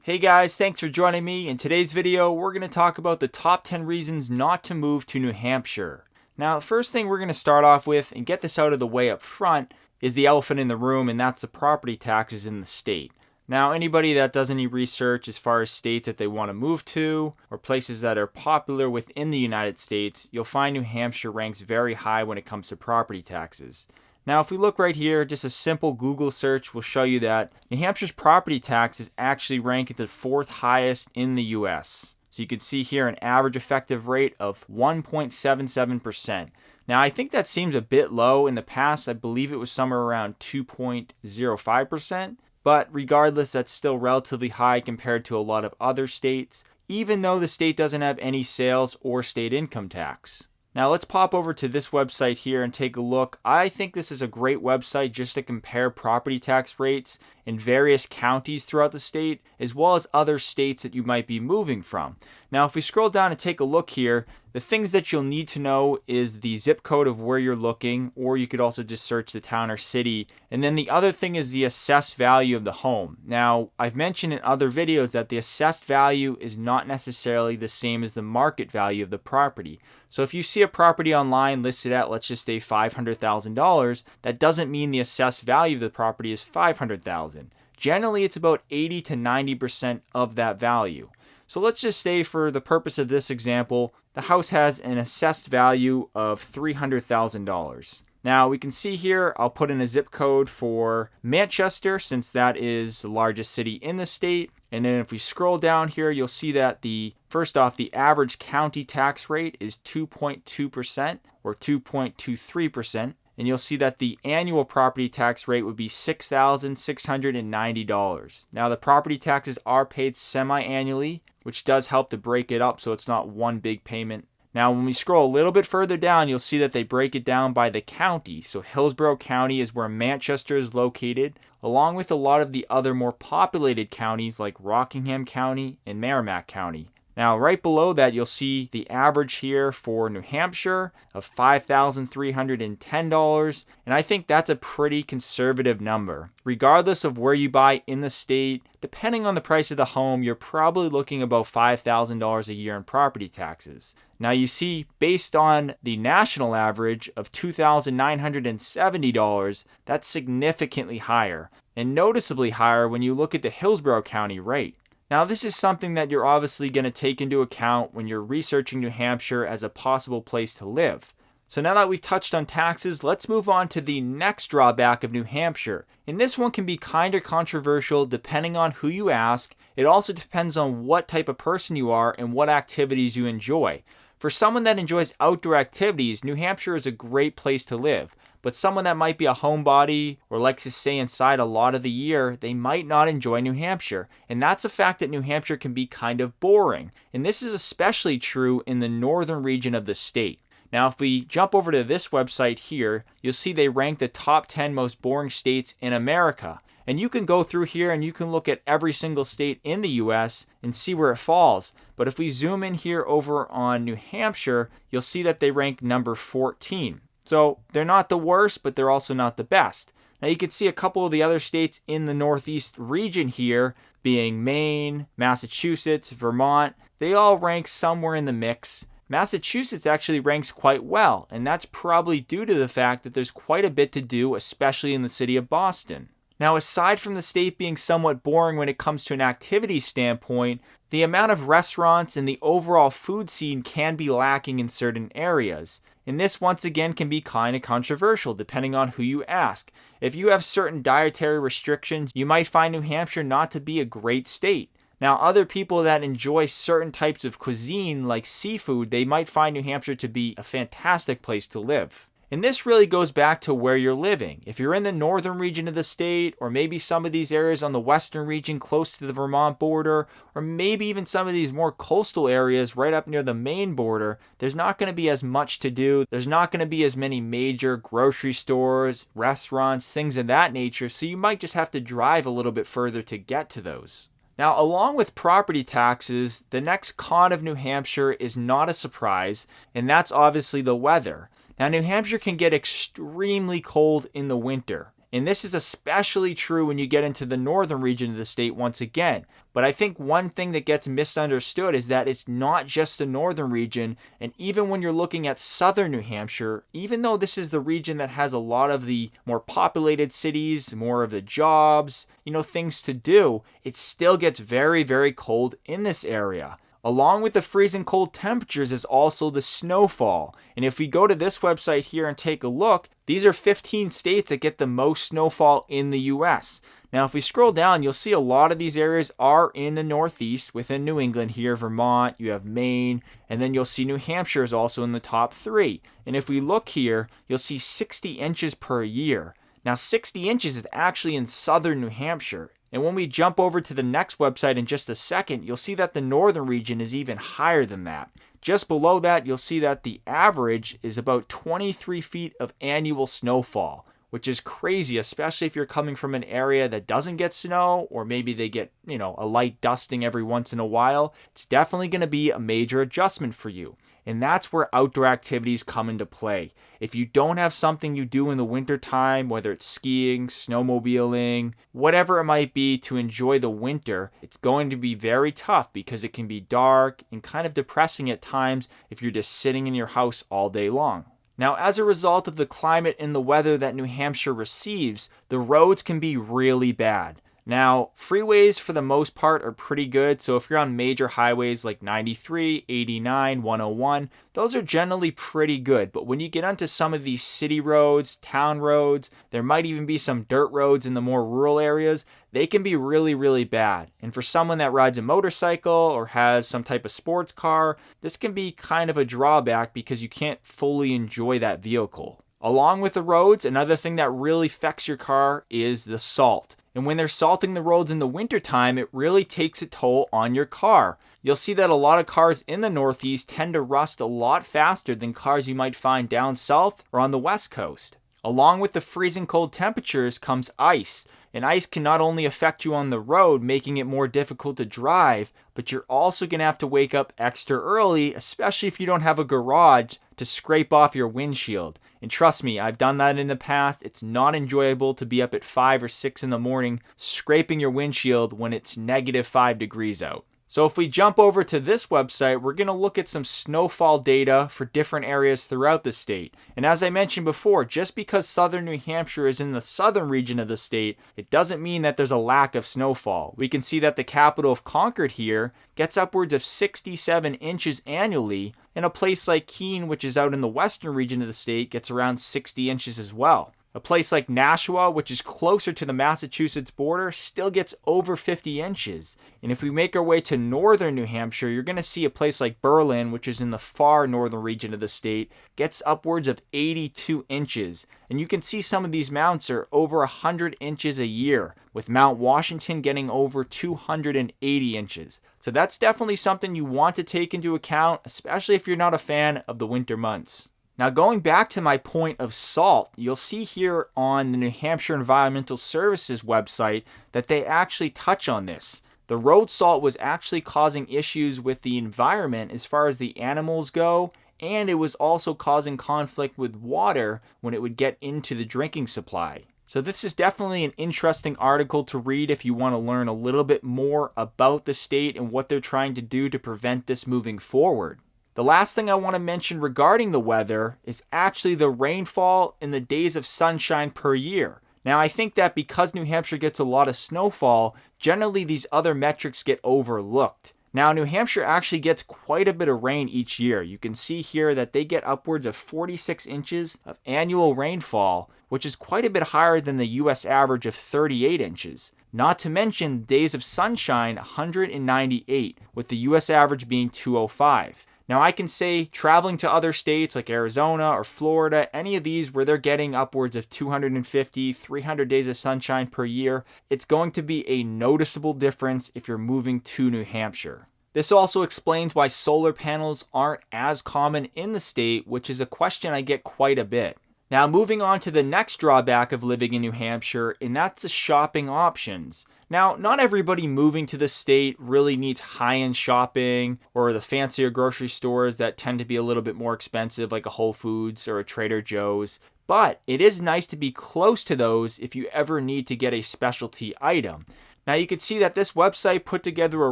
Hey guys, thanks for joining me. In today's video, we're going to talk about the top 10 reasons not to move to New Hampshire. Now, the first thing we're going to start off with and get this out of the way up front is the elephant in the room, and that's the property taxes in the state. Now, anybody that does any research as far as states that they want to move to or places that are popular within the United States, you'll find New Hampshire ranks very high when it comes to property taxes. Now, if we look right here, just a simple Google search will show you that New Hampshire's property taxes actually rank at the 4th highest in the U.S. So you can see here an average effective rate of 1.77%. Now, I think that seems a bit low. In the past, I believe it was somewhere around 2.05%. But regardless, that's still relatively high compared to a lot of other states, even though the state doesn't have any sales or state income tax. Now let's pop over to this website here and take a look. I think this is a great website just to compare property tax rates in various counties throughout the state, as well as other states that you might be moving from. Now if we scroll down and take a look here, the things that you'll need to know is the zip code of where you're looking, or you could also just search the town or city. And then the other thing is the assessed value of the home. Now, I've mentioned in other videos that the assessed value is not necessarily the same as the market value of the property. So if you see a property online listed at, let's just say $500,000, that doesn't mean the assessed value of the property is $500,000. Generally, it's about 80 to 90% of that value. So let's just say for the purpose of this example, the house has an assessed value of $300,000. Now we can see here, I'll put in a zip code for Manchester since that is the largest city in the state. And then if we scroll down here, you'll see that first off, the average county tax rate is 2.2% or 2.23%. And you'll see that the annual property tax rate would be $6,690. Now the property taxes are paid semi-annually, which does help to break it up so it's not one big payment. Now when we scroll a little bit further down, you'll see that they break it down by the county. So Hillsborough County is where Manchester is located, along with a lot of the other more populated counties like Rockingham County and Merrimack County. Now, right below that, you'll see the average here for New Hampshire of $5,310, and I think that's a pretty conservative number. Regardless of where you buy in the state, depending on the price of the home, you're probably looking about $5,000 a year in property taxes. Now, you see, based on the national average of $2,970, that's significantly higher, and noticeably higher when you look at the Hillsborough County rate. Now, this is something that you're obviously going to take into account when you're researching New Hampshire as a possible place to live. So now that we've touched on taxes, let's move on to the next drawback of New Hampshire. And this one can be kind of controversial depending on who you ask. It also depends on what type of person you are and what activities you enjoy. For someone that enjoys outdoor activities, New Hampshire is a great place to live. But someone that might be a homebody or likes to stay inside a lot of the year, they might not enjoy New Hampshire. And that's a fact that New Hampshire can be kind of boring. And this is especially true in the northern region of the state. Now, if we jump over to this website here, you'll see they rank the top 10 most boring states in America. And you can go through here and you can look at every single state in the US and see where it falls. But if we zoom in here over on New Hampshire, you'll see that they rank number 14. So they're not the worst, but they're also not the best. Now you can see a couple of the other states in the Northeast region here, being Maine, Massachusetts, Vermont. They all rank somewhere in the mix. Massachusetts actually ranks quite well, and that's probably due to the fact that there's quite a bit to do, especially in the city of Boston. Now, aside from the state being somewhat boring when it comes to an activity standpoint, the amount of restaurants and the overall food scene can be lacking in certain areas. And this once again can be kind of controversial depending on who you ask. If you have certain dietary restrictions, you might find New Hampshire not to be a great state. Now, other people that enjoy certain types of cuisine like seafood, they might find New Hampshire to be a fantastic place to live. And this really goes back to where you're living. If you're in the northern region of the state, or maybe some of these areas on the western region close to the Vermont border, or maybe even some of these more coastal areas right up near the Maine border, there's not going to be as much to do. There's not going to be as many major grocery stores, restaurants, things of that nature, so you might just have to drive a little bit further to get to those. Now, along with property taxes, the next con of New Hampshire is not a surprise, and that's obviously the weather. Now, New Hampshire can get extremely cold in the winter. And this is especially true when you get into the northern region of the state once again. But I think one thing that gets misunderstood is that it's not just the northern region, and even when you're looking at southern New Hampshire, even though this is the region that has a lot of the more populated cities, more of the jobs, things to do, it still gets very, very cold in this area. Along with the freezing cold temperatures is also the snowfall. And if we go to this website here and take a look, these are 15 states that get the most snowfall in the US. Now, if we scroll down, you'll see a lot of these areas are in the Northeast within New England here, Vermont, you have Maine, and then you'll see New Hampshire is also in the top 3. And if we look here, you'll see 60 inches per year. Now, 60 inches is actually in southern New Hampshire. And when we jump over to the next website in just a second, you'll see that the northern region is even higher than that. Just below that, you'll see that the average is about 23 feet of annual snowfall, which is crazy, especially if you're coming from an area that doesn't get snow, or maybe they get, a light dusting every once in a while. It's definitely going to be a major adjustment for you. And that's where outdoor activities come into play. If you don't have something you do in the winter time, whether it's skiing, snowmobiling, whatever it might be to enjoy the winter, it's going to be very tough because it can be dark and kind of depressing at times if you're just sitting in your house all day long. Now, as a result of the climate and the weather that New Hampshire receives, the roads can be really bad. Now, freeways for the most part are pretty good, so if you're on major highways like 93, 89, 101, those are generally pretty good. But when you get onto some of these city roads, town roads, there might even be some dirt roads in the more rural areas, they can be really, really bad. And for someone that rides a motorcycle or has some type of sports car, this can be kind of a drawback because you can't fully enjoy that vehicle. Along with the roads, another thing that really affects your car is the salt. And when they're salting the roads in the wintertime, it really takes a toll on your car. You'll see that a lot of cars in the Northeast tend to rust a lot faster than cars you might find down south or on the West Coast. Along with the freezing cold temperatures comes ice. And ice can not only affect you on the road, making it more difficult to drive, but you're also going to have to wake up extra early, especially if you don't have a garage, to scrape off your windshield. And trust me, I've done that in the past. It's not enjoyable to be up at 5 or 6 in the morning scraping your windshield when it's -5 degrees out. So if we jump over to this website, we're going to look at some snowfall data for different areas throughout the state. And as I mentioned before, just because southern New Hampshire is in the southern region of the state, it doesn't mean that there's a lack of snowfall. We can see that the capital of Concord here gets upwards of 67 inches annually, and a place like Keene, which is out in the western region of the state, gets around 60 inches as well. A place like Nashua, which is closer to the Massachusetts border, still gets over 50 inches. And if we make our way to northern New Hampshire, you're going to see a place like Berlin, which is in the far northern region of the state, gets upwards of 82 inches. And you can see some of these mounts are over 100 inches a year, with Mount Washington getting over 280 inches. So that's definitely something you want to take into account, especially if you're not a fan of the winter months. Now, going back to my point of salt, you'll see here on the New Hampshire Environmental Services website that they actually touch on this. The road salt was actually causing issues with the environment as far as the animals go, and it was also causing conflict with water when it would get into the drinking supply. So this is definitely an interesting article to read if you want to learn a little bit more about the state and what they're trying to do to prevent this moving forward. The last thing I want to mention regarding the weather is actually the rainfall and the days of sunshine per year. Now, I think that because New Hampshire gets a lot of snowfall, generally these other metrics get overlooked. Now, New Hampshire actually gets quite a bit of rain each year. You can see here that they get upwards of 46 inches of annual rainfall, which is quite a bit higher than the US average of 38 inches. Not to mention days of sunshine, 198, with the US average being 205. Now, I can say traveling to other states like Arizona or Florida, any of these where they're getting upwards of 250, 300 days of sunshine per year, it's going to be a noticeable difference if you're moving to New Hampshire. This also explains why solar panels aren't as common in the state, which is a question I get quite a bit. Now, moving on to the next drawback of living in New Hampshire, and that's the shopping options. Now, not everybody moving to the state really needs high-end shopping or the fancier grocery stores that tend to be a little bit more expensive, like a Whole Foods or a Trader Joe's. But it is nice to be close to those if you ever need to get a specialty item. Now you can see that this website put together a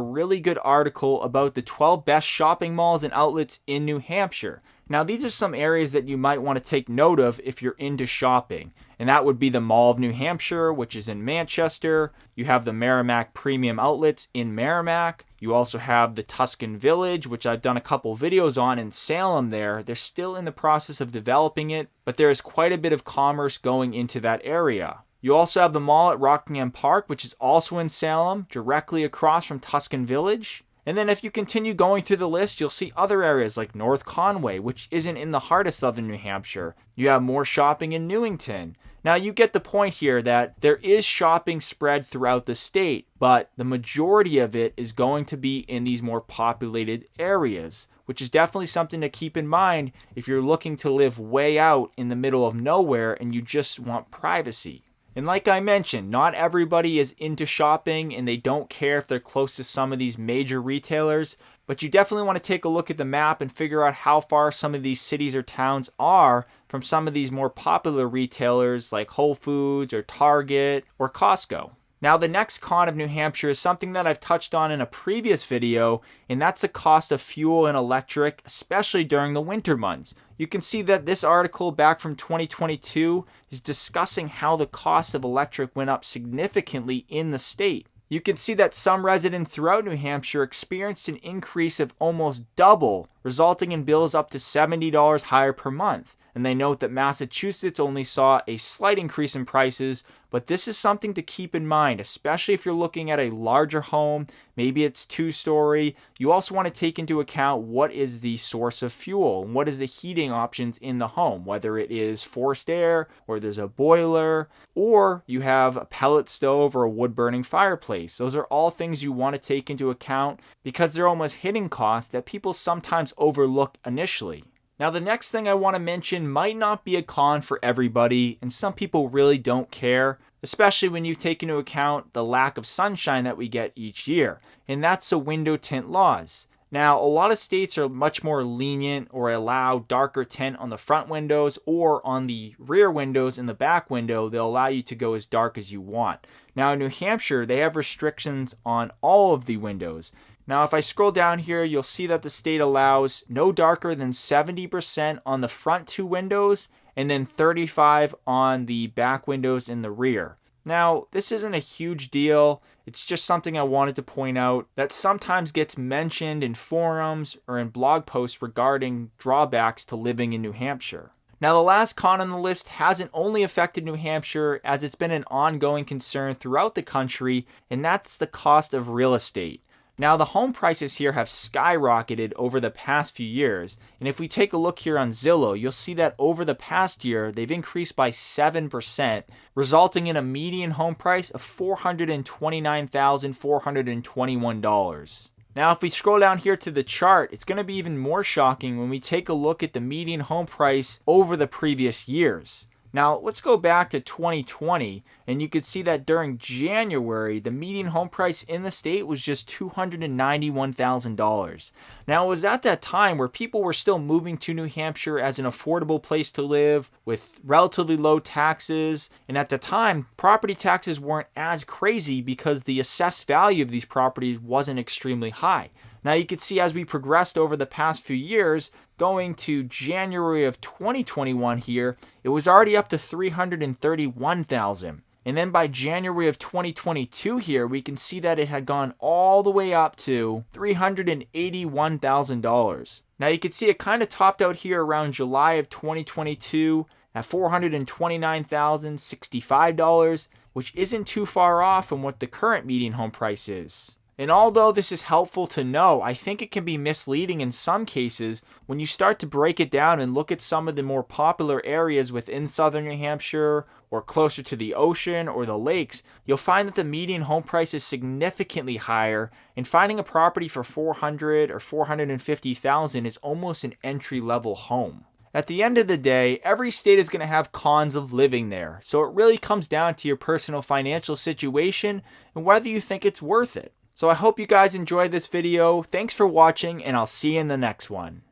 really good article about the 12 best shopping malls and outlets in New Hampshire. Now these are some areas that you might want to take note of if you're into shopping. And that would be the Mall of New Hampshire, which is in Manchester. You have the Merrimack Premium Outlets in Merrimack. You also have the Tuscan Village, which I've done a couple videos on in Salem there. They're still in the process of developing it, but there is quite a bit of commerce going into that area. You also have the mall at Rockingham Park, which is also in Salem, directly across from Tuscan Village. And then if you continue going through the list, you'll see other areas like North Conway, which isn't in the heart of southern New Hampshire. You have more shopping in Newington. Now you get the point here that there is shopping spread throughout the state, but the majority of it is going to be in these more populated areas, which is definitely something to keep in mind if you're looking to live way out in the middle of nowhere and you just want privacy. And like I mentioned, not everybody is into shopping and they don't care if they're close to some of these major retailers, but you definitely want to take a look at the map and figure out how far some of these cities or towns are from some of these more popular retailers like Whole Foods or Target or Costco. Now the next con of New Hampshire is something that I've touched on in a previous video, and that's the cost of fuel and electric, especially during the winter months. You can see that this article back from 2022 is discussing how the cost of electric went up significantly in the state. You can see that some residents throughout New Hampshire experienced an increase of almost double, resulting in bills up to $70 higher per month. And they note that Massachusetts only saw a slight increase in prices, but this is something to keep in mind, especially if you're looking at a larger home, maybe it's 2-story. You also want to take into account what is the source of fuel and what is the heating options in the home, whether it is forced air or there's a boiler or you have a pellet stove or a wood-burning fireplace. Those are all things you want to take into account because they're almost hidden costs that people sometimes overlook initially. Now the next thing I want to mention might not be a con for everybody, and some people really don't care, especially when you take into account the lack of sunshine that we get each year, and that's the window tint laws. Now a lot of states are much more lenient or allow darker tint on the front windows or on the rear windows and the back window. They'll allow you to go as dark as you want. Now in New Hampshire, they have restrictions on all of the windows. Now, if I scroll down here, you'll see that the state allows no darker than 70% on the front 2 windows and then 35% on the back windows in the rear. Now, this isn't a huge deal. It's just something I wanted to point out that sometimes gets mentioned in forums or in blog posts regarding drawbacks to living in New Hampshire. Now, the last con on the list hasn't only affected New Hampshire, as it's been an ongoing concern throughout the country, and that's the cost of real estate. Now, the home prices here have skyrocketed over the past few years, and if we take a look here on Zillow, you'll see that over the past year, they've increased by 7%, resulting in a median home price of $429,421. Now, if we scroll down here to the chart, it's going to be even more shocking when we take a look at the median home price over the previous years. Now, let's go back to 2020, and you can see that during January, the median home price in the state was just $291,000. Now, it was at that time where people were still moving to New Hampshire as an affordable place to live with relatively low taxes, and at the time, property taxes weren't as crazy because the assessed value of these properties wasn't extremely high. Now you can see as we progressed over the past few years, going to January of 2021 here, it was already up to $331,000. And then by January of 2022 here, we can see that it had gone all the way up to $381,000. Now you can see it kind of topped out here around July of 2022 at $429,065, which isn't too far off from what the current median home price is. And although this is helpful to know, I think it can be misleading in some cases when you start to break it down and look at some of the more popular areas within southern New Hampshire or closer to the ocean or the lakes. You'll find that the median home price is significantly higher, and finding a property for $400,000 or $450,000 is almost an entry-level home. At the end of the day, every state is going to have cons of living there, so it really comes down to your personal financial situation and whether you think it's worth it. So I hope you guys enjoyed this video. Thanks for watching, and I'll see you in the next one.